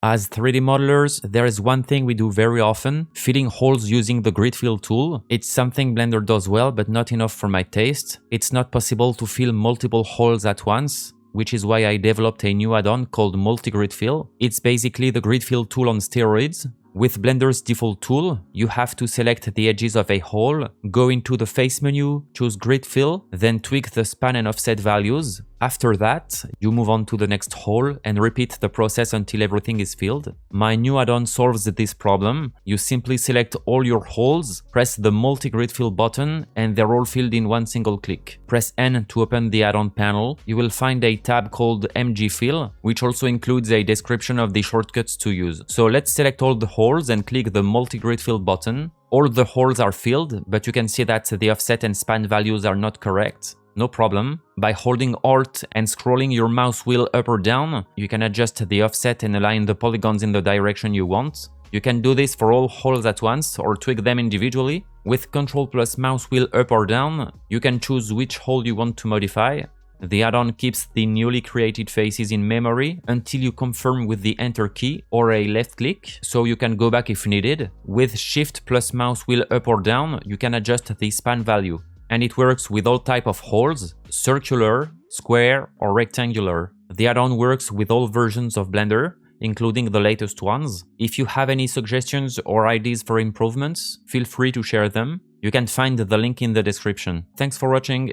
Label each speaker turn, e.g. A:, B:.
A: As 3D modelers, there is one thing we do very often, filling holes using the grid fill tool. It's something Blender does well, but not enough for my taste. It's not possible to fill multiple holes at once, which is why I developed a new add-on called Multi-Grid Fill. It's basically the grid fill tool on steroids. With Blender's default tool, you have to select the edges of a hole, go into the face menu, choose Grid Fill, then tweak the span and offset values. After that, you move on to the next hole and repeat the process until everything is filled. My new add-on solves this problem. You simply select all your holes, press the Multi-Grid Fill button, and they're all filled in one single click. Press N to open the add-on panel. You will find a tab called MG Fill, which also includes a description of the shortcuts to use. So let's select all the holes and click the Multi-Grid Fill button. All the holes are filled, but you can see that the offset and span values are not correct. No problem. By holding Alt and scrolling your mouse wheel up or down, you can adjust the offset and align the polygons in the direction you want. You can do this for all holes at once or tweak them individually. With Ctrl plus mouse wheel up or down, you can choose which hole you want to modify. The add-on keeps the newly created faces in memory until you confirm with the Enter key or a left click, so you can go back if needed. With Shift plus mouse wheel up or down, you can adjust the span value. And it works with all type of holes, circular, square, or rectangular. The add-on works with all versions of Blender, including the latest ones. If you have any suggestions or ideas for improvements, feel free to share them. You can find the link in the description. Thanks for watching.